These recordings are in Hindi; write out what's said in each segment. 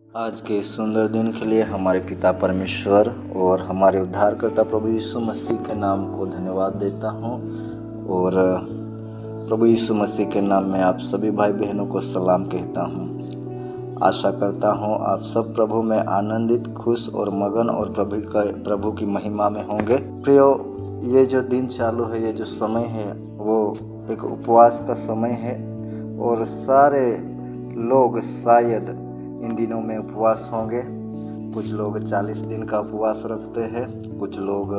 आज के इस सुंदर दिन के लिए हमारे पिता परमेश्वर और हमारे उद्धारकर्ता प्रभु यीशु मसीह के नाम को धन्यवाद देता हूँ। और प्रभु यीशु मसीह के नाम में आप सभी भाई बहनों को सलाम कहता हूँ। आशा करता हूँ आप सब प्रभु में आनंदित, खुश और मगन और प्रभु की महिमा में होंगे। प्रियो, ये जो दिन चालू है, ये जो समय है, वो एक उपवास का समय है और सारे लोग शायद इन दिनों में उपवास होंगे। कुछ लोग 40 दिन का उपवास रखते हैं, कुछ लोग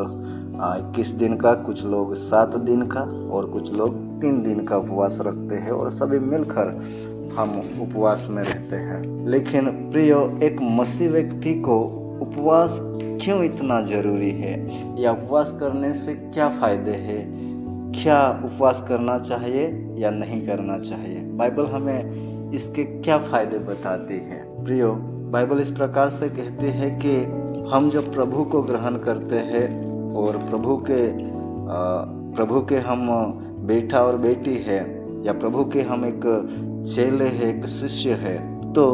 21 दिन का, कुछ लोग 7 दिन का और कुछ लोग 3 दिन का उपवास रखते हैं और सभी मिलकर हम उपवास में रहते हैं। लेकिन प्रियो, एक मसीह व्यक्ति को उपवास क्यों इतना ज़रूरी है, या उपवास करने से क्या फ़ायदे हैं, क्या उपवास करना चाहिए या नहीं करना चाहिए? बाइबल हमें इसके क्या फ़ायदे बताती है। प्रियो, बाइबल इस प्रकार से कहती है कि हम जब प्रभु को ग्रहण करते हैं और प्रभु के हम बेटा और बेटी है, या प्रभु के हम एक चेले है, एक शिष्य है, तो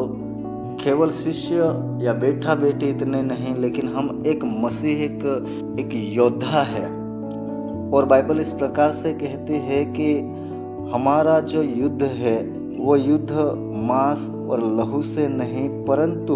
केवल शिष्य या बेटा बेटी इतने नहीं, लेकिन हम एक मसीह, एक योद्धा है। और बाइबल इस प्रकार से कहती है कि हमारा जो युद्ध है वो युद्ध मांस और लहू से नहीं, परंतु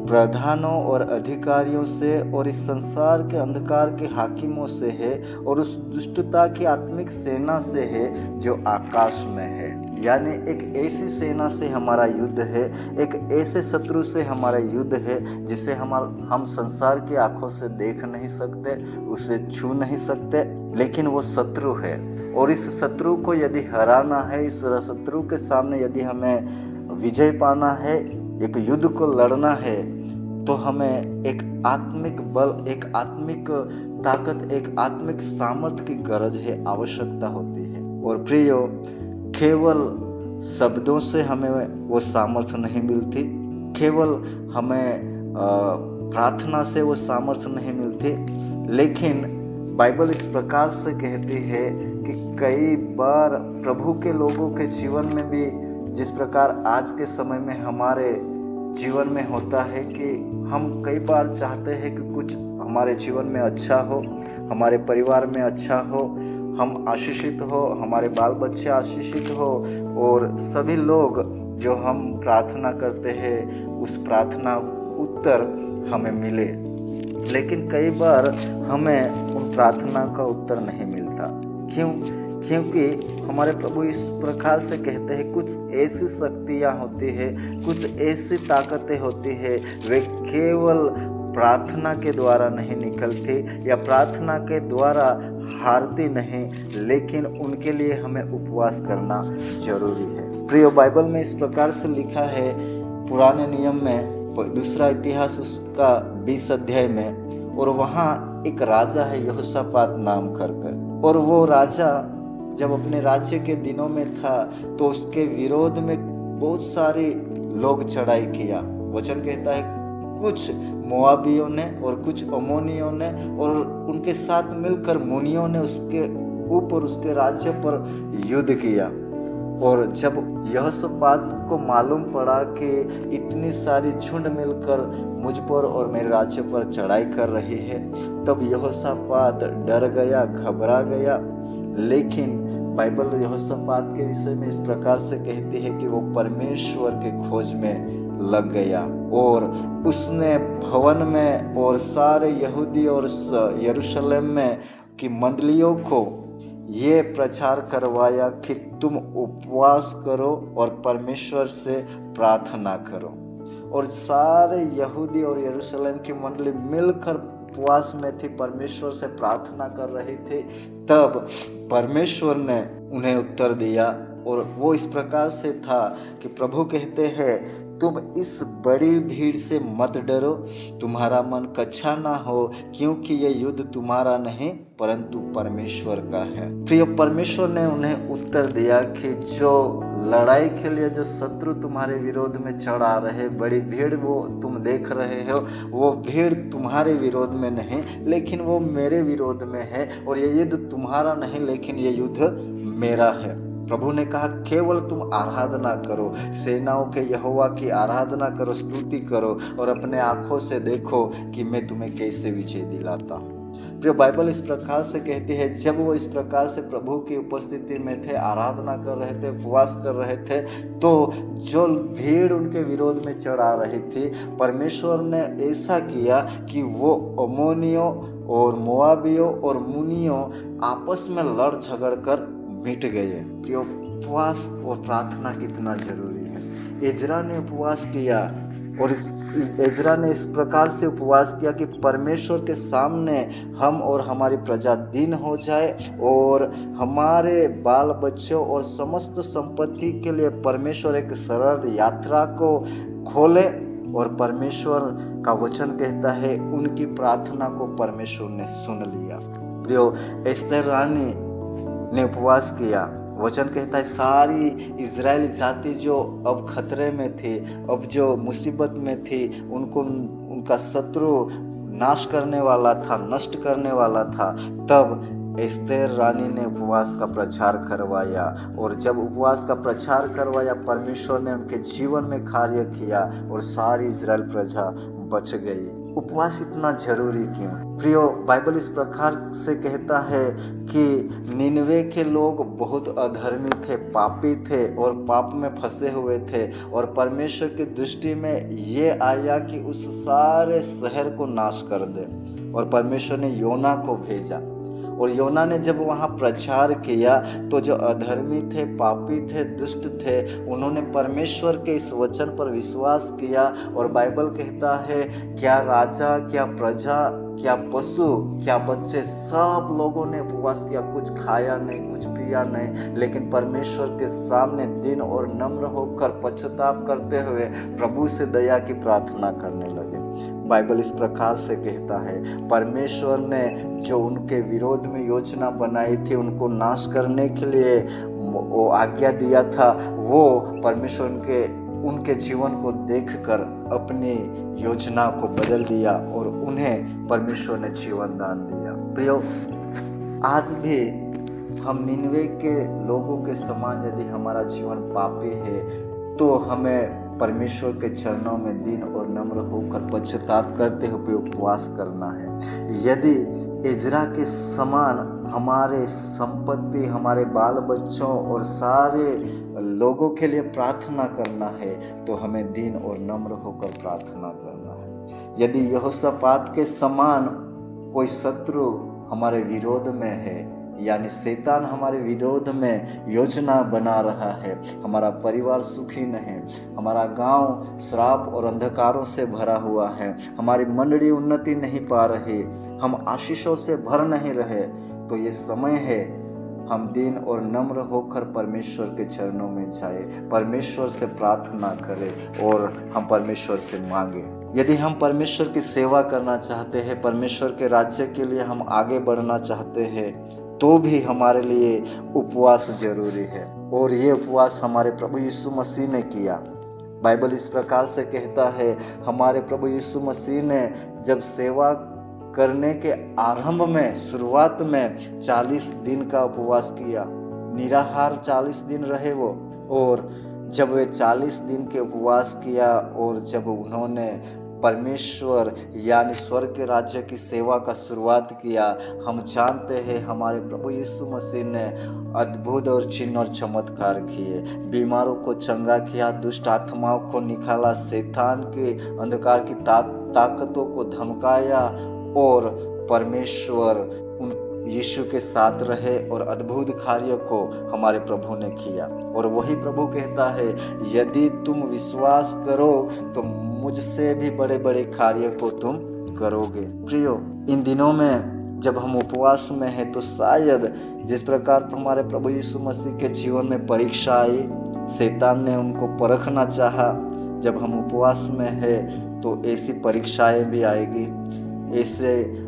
प्रधानों और अधिकारियों से और इस संसार के अंधकार के हाकिमों से है और उस दुष्टता की आत्मिक सेना से है जो आकाश में है। यानी एक ऐसी सेना से हमारा युद्ध है, एक ऐसे शत्रु से हमारा युद्ध है जिसे हम संसार की आंखों से देख नहीं सकते, उसे छू नहीं सकते, लेकिन वो शत्रु है। और इस शत्रु को यदि हराना है, इस शत्रु के सामने यदि हमें विजय पाना है, एक युद्ध को लड़ना है, तो हमें एक आत्मिक बल, एक आत्मिक ताकत, एक आत्मिक सामर्थ्य की गरज है, आवश्यकता होती है। और प्रियो, केवल शब्दों से हमें वो सामर्थ्य नहीं मिलती, केवल हमें प्रार्थना से वो सामर्थ्य नहीं मिलती, लेकिन बाइबल इस प्रकार से कहती है कि कई बार प्रभु के लोगों के जीवन में भी, जिस प्रकार आज के समय में हमारे जीवन में होता है कि हम कई बार चाहते हैं कि कुछ हमारे जीवन में अच्छा हो, हमारे परिवार में अच्छा हो, हम आशीषित हो, हमारे बाल बच्चे आशीषित हो और सभी लोग जो हम प्रार्थना करते हैं उस प्रार्थना उत्तर हमें मिले। लेकिन कई बार हमें उन प्रार्थना का उत्तर नहीं मिलता। क्यों? क्योंकि हमारे प्रभु इस प्रकार से कहते हैं, कुछ ऐसी शक्तियाँ होती है, कुछ ऐसी ताकतें होती है, वे केवल प्रार्थना के द्वारा नहीं निकलती या प्रार्थना के द्वारा हारती नहीं, लेकिन उनके लिए हमें उपवास करना जरूरी है। प्रियो, बाइबल में इस प्रकार से लिखा है, पुराने नियम में दूसरा इतिहास उसका 20 अध्याय में, और वहाँ एक राजा है यहोशापात नाम कर, और वो राजा जब अपने राज्य के दिनों में था तो उसके विरोध में बहुत सारे लोग चढ़ाई किया। वचन कहता है कुछ मोआबियों ने और कुछ अमोनियों ने और उनके साथ मिलकर मुनियों ने उसके ऊपर, उसके राज्य पर युद्ध किया। और जब यहोशापात को मालूम पड़ा कि इतनी सारी झुंड मिलकर मुझ पर और मेरे राज्य पर चढ़ाई कर रही है, तब यहोशापात डर गया, घबरा गया। लेकिन बाइबल यहोशापात के विषय में इस प्रकार से कहती है कि वो परमेश्वर के खोज में लग गया और उसने भवन में और सारे यहूदी और यरूशलेम में की मंडलियों को ये प्रचार करवाया कि तुम उपवास करो और परमेश्वर से प्रार्थना करो। और सारे यहूदी और यरूशलेम की मंडली मिलकर उपवास में थी, परमेश्वर से प्रार्थना कर रही थी। तब परमेश्वर ने उन्हें उत्तर दिया और वो इस प्रकार से था कि प्रभु कहते हैं, तुम इस बड़ी भीड़ से मत डरो, तुम्हारा मन कच्चा ना हो, क्योंकि ये युद्ध तुम्हारा नहीं परंतु परमेश्वर का है। प्रिय, परमेश्वर ने उन्हें उत्तर दिया कि जो लड़ाई के लिए जो शत्रु तुम्हारे विरोध में चढ़ आ रहे, बड़ी भीड़ वो तुम देख रहे हो, वो भीड़ तुम्हारे विरोध में नहीं लेकिन वो मेरे विरोध में है, और ये युद्ध तुम्हारा नहीं लेकिन ये युद्ध मेरा है। प्रभु ने कहा केवल तुम आराधना करो, सेनाओं के यहोवा की आराधना करो, स्तुति करो और अपने आंखों से देखो कि मैं तुम्हें कैसे विजय दिलाता हूँ। प्रिय, बाइबल इस प्रकार से कहती है, जब वो इस प्रकार से प्रभु की उपस्थिति में थे, आराधना कर रहे थे, उपवास कर रहे थे, तो जो भीड़ उनके विरोध में चढ़ आ रही थी, परमेश्वर ने ऐसा किया कि वो अमोनियों और मोआबियों और मुनियों आपस में लड़ झगड़ कर मिट गए। प्रिय, उपवास और प्रार्थना कितना जरूरी है। एजरा ने उपवास किया और एजरा ने इस प्रकार से उपवास किया कि परमेश्वर के सामने हम और हमारी प्रजा दीन हो जाए और हमारे बाल बच्चों और समस्त संपत्ति के लिए परमेश्वर एक सरल यात्रा को खोले। और परमेश्वर का वचन कहता है उनकी प्रार्थना को परमेश्वर ने सुन लिया। प्रियो, एस्तर रानी ने उपवास किया। वचन कहता है सारी इजरायली जाति जो अब खतरे में थी, अब जो मुसीबत में थी, उनका शत्रु नाश करने वाला था, नष्ट करने वाला था, तब एस्तेर रानी ने उपवास का प्रचार करवाया। और जब उपवास का प्रचार करवाया, परमेश्वर ने उनके जीवन में कार्य किया और सारी इजराइल प्रजा बच गई। उपवास इतना जरूरी क्यों? प्रियो, बाइबल इस प्रकार से कहता है कि निनवे के लोग बहुत अधर्मी थे, पापी थे और पाप में फंसे हुए थे, और परमेश्वर की दृष्टि में ये आया कि उस सारे शहर को नाश कर दे। और परमेश्वर ने योना को भेजा, और योना ने जब वहाँ प्रचार किया तो जो अधर्मी थे, पापी थे, दुष्ट थे, उन्होंने परमेश्वर के इस वचन पर विश्वास किया। और बाइबल कहता है क्या राजा, क्या प्रजा, क्या पशु, क्या बच्चे, सब लोगों ने उपवास किया, कुछ खाया नहीं, कुछ पिया नहीं, लेकिन परमेश्वर के सामने दिन और नम्र होकर पश्चाताप करते हुए प्रभु से दया की प्रार्थना करने लगे। बाइबल इस प्रकार से कहता है परमेश्वर ने जो उनके विरोध में योजना बनाई थी, उनको नाश करने के लिए वो आज्ञा दिया था, वो परमेश्वर उनके जीवन को देखकर अपनी योजना को बदल दिया और उन्हें परमेश्वर ने जीवन दान दिया। प्रियो, आज भी हम निनवे के लोगों के समान यदि हमारा जीवन पापी है तो हमें परमेश्वर के चरणों में दीन और नम्र होकर पश्चाताप करते हुए उपवास करना है। यदि इजरा के समान हमारे संपत्ति, हमारे बाल बच्चों और सारे लोगों के लिए प्रार्थना करना है तो हमें दीन और नम्र होकर प्रार्थना करना है। यदि यहोशापात के समान कोई शत्रु हमारे विरोध में है, यानी शैतान हमारे विरोध में योजना बना रहा है, हमारा परिवार सुखी नहीं, हमारा गांव श्राप और अंधकारों से भरा हुआ है, हमारी मंडली उन्नति नहीं पा रही, हम आशीषों से भर नहीं रहे, तो ये समय है हम दीन और नम्र होकर परमेश्वर के चरणों में जाए, परमेश्वर से प्रार्थना करें और हम परमेश्वर से मांगे। यदि हम परमेश्वर की सेवा करना चाहते हैं, परमेश्वर के राज्य के लिए हम आगे बढ़ना चाहते हैं, तो भी हमारे लिए उपवास जरूरी है। और ये उपवास हमारे प्रभु यीशु मसीह ने किया। बाइबल इस प्रकार से कहता है, हमारे प्रभु यीशु मसीह ने जब सेवा करने के आरंभ में, शुरुआत में 40 दिन का उपवास किया, निराहार 40 दिन रहे वो। और जब वे 40 दिन के उपवास किया और जब उन्होंने परमेश्वर यानी स्वर्ग के राज्य की सेवा का शुरुआत किया, हम जानते हैं हमारे प्रभु यीशु मसीह ने अद्भुत और चिन्ह और चमत्कार किए, बीमारों को चंगा किया, दुष्ट आत्माओं को निकाला, शैतान के अंधकार की ताकतों को धमकाया और परमेश्वर उन यीशु के साथ रहे और अद्भुत कार्य को हमारे प्रभु ने किया। और वही प्रभु कहता है यदि तुम विश्वास करो तो मुझसे भी बड़े बड़े कार्य को तुम करोगे। प्रियो, इन दिनों में जब हम उपवास में हैं तो शायद जिस प्रकार हमारे प्रभु यीशु मसीह के जीवन में परीक्षा आई, शैतान ने उनको परखना चाहा, जब हम उपवास में हैं तो ऐसी परीक्षाएं भी आएगी, ऐसे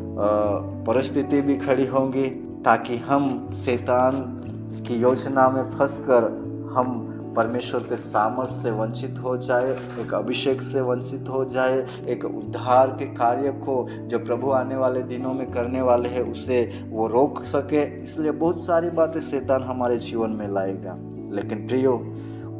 परिस्थिति भी खड़ी होंगी ताकि हम शैतान की योजना में फंसकर हम परमेश्वर के सामर्थ से वंचित हो जाए, एक अभिषेक से वंचित हो जाए, एक उद्धार के कार्य को जो प्रभु आने वाले दिनों में करने वाले हैं उसे वो रोक सके। इसलिए बहुत सारी बातें शैतान हमारे जीवन में लाएगा। लेकिन प्रियो,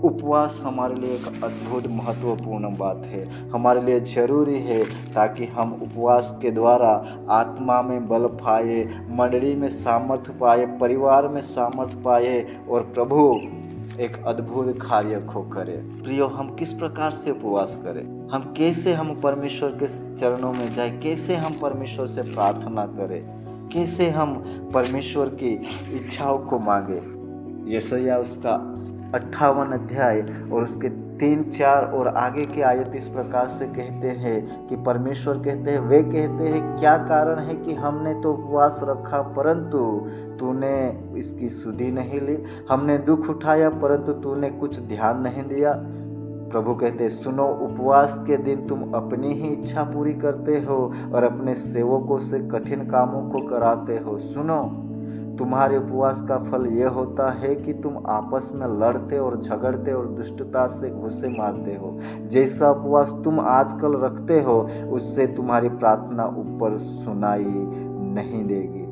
उपवास हमारे लिए एक अद्भुत महत्वपूर्ण बात है, हमारे लिए ज़रूरी है, ताकि हम उपवास के द्वारा आत्मा में बल पाए, मंडली में सामर्थ्य पाए, परिवार में सामर्थ्य पाए और प्रभु एक अद्भुत कार्य को करे। प्रियो, हम किस प्रकार से उपवास करें, हम कैसे हम परमेश्वर के चरणों में जाए, कैसे हम परमेश्वर से प्रार्थना करें, कैसे हम परमेश्वर की इच्छाओं को मांगे। यशायाह उसका 58 अध्याय और उसके 3, 4 और आगे के आयत इस प्रकार से कहते हैं कि परमेश्वर कहते हैं, वे कहते हैं, क्या कारण है कि हमने तो उपवास रखा परंतु तूने इसकी सुधि नहीं ली, हमने दुख उठाया परंतु तूने कुछ ध्यान नहीं दिया। प्रभु कहते हैं, सुनो, उपवास के दिन तुम अपनी ही इच्छा पूरी करते हो और अपने सेवकों से कठिन कामों को कराते हो। सुनो, तुम्हारे उपवास का फल यह होता है कि तुम आपस में लड़ते और झगड़ते और दुष्टता से घुसे मारते हो। जैसा उपवास तुम आजकल रखते हो, उससे तुम्हारी प्रार्थना ऊपर सुनाई नहीं देगी।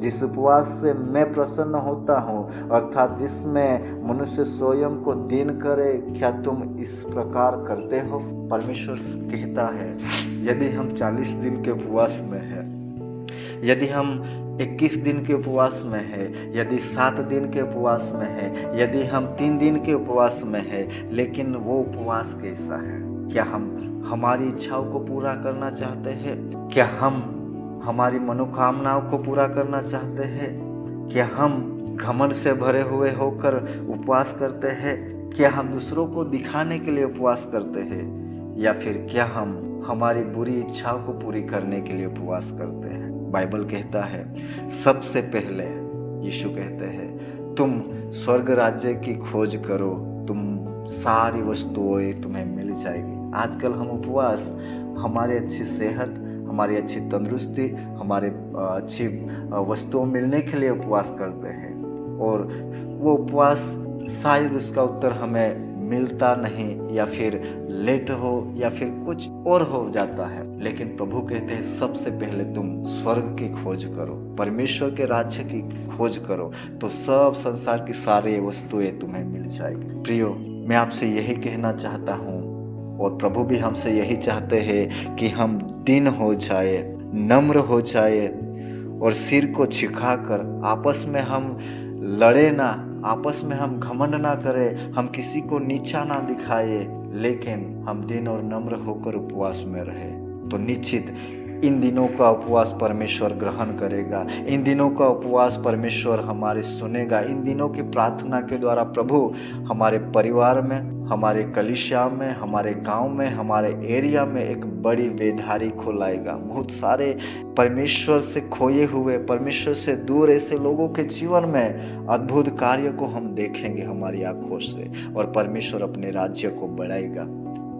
जिस उपवास से मैं प्रसन्न होता हूँ, अर्थात जिसमें मनुष्य स्वयं को दीन करे, क्या तुम इस प्रकार करते हो? परमेश्वर कहता है, यदि हम 40 दिन के उपवास में हैं, यदि हम 21 दिन के उपवास में है, यदि 7 दिन के उपवास में है, यदि हम 3 दिन के उपवास में है, लेकिन वो उपवास कैसा है? क्या हम हमारी इच्छाओं को पूरा करना चाहते हैं? क्या हम हमारी मनोकामनाओं को पूरा करना चाहते हैं? क्या हम घमंड से भरे हुए होकर उपवास करते हैं? क्या हम दूसरों को दिखाने के लिए उपवास करते हैं? या फिर क्या हम हमारी बुरी इच्छाओं को पूरी करने के लिए उपवास करते हैं? बाइबल कहता है, सबसे पहले यीशु कहते हैं, तुम स्वर्ग राज्य की खोज करो, तुम सारी वस्तुएं तुम्हें मिल जाएगी। आजकल हम उपवास हमारी अच्छी सेहत, हमारी अच्छी तंदुरुस्ती, हमारे अच्छी वस्तुओं मिलने के लिए उपवास करते हैं, और वो उपवास शायद उसका उत्तर हमें मिलता नहीं, या फिर लेट हो, या फिर कुछ और हो जाता है। लेकिन प्रभु कहते हैं, सबसे पहले तुम स्वर्ग की खोज करो, परमेश्वर के राज्य की खोज करो, तो सब संसार की सारी वस्तुएं तुम्हें मिल जाएगी। प्रियो, मैं आपसे यही कहना चाहता हूँ, और प्रभु भी हमसे यही चाहते हैं कि हम दीन हो जाए, नम्र हो जाए, और सिर को झुकाकर आपस में हम लड़े ना, आपस में हम घमंड ना करें, हम किसी को नीचा ना दिखाए, लेकिन हम दीन और नम्र होकर उपवास में रहे। तो निश्चित इन दिनों का उपवास परमेश्वर ग्रहण करेगा, इन दिनों का उपवास परमेश्वर हमारे सुनेगा। इन दिनों की प्रार्थना के द्वारा प्रभु हमारे परिवार में, हमारे कलीसिया में, हमारे गांव में, हमारे एरिया में एक बड़ी बेदारी को लाएगा। बहुत सारे परमेश्वर से खोए हुए, परमेश्वर से दूर ऐसे लोगों के जीवन में अद्भुत कार्य को हम देखेंगे हमारी आंखों से, और परमेश्वर अपने राज्य को बढ़ाएगा,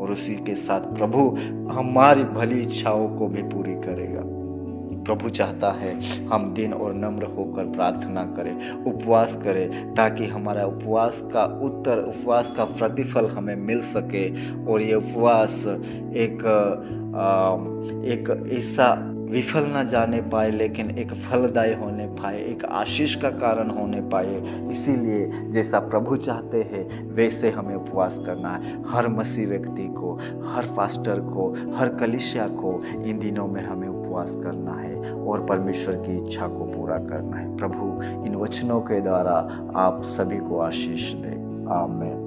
और उसी के साथ प्रभु हमारी भली इच्छाओं को भी पूरी करेगा। प्रभु चाहता है हम दीन और नम्र होकर प्रार्थना करें, उपवास करें, ताकि हमारा उपवास का उत्तर, उपवास का प्रतिफल हमें मिल सके, और ये उपवास एक ऐसा विफल न जाने पाए, लेकिन एक फलदायी होने पाए, एक आशीष का कारण होने पाए। इसीलिए जैसा प्रभु चाहते हैं वैसे हमें उपवास करना है। हर मसीह व्यक्ति को, हर पास्टर को, हर कलीसिया को इन दिनों में हमें उपवास करना है और परमेश्वर की इच्छा को पूरा करना है। प्रभु इन वचनों के द्वारा आप सभी को आशीष दे। आमीन।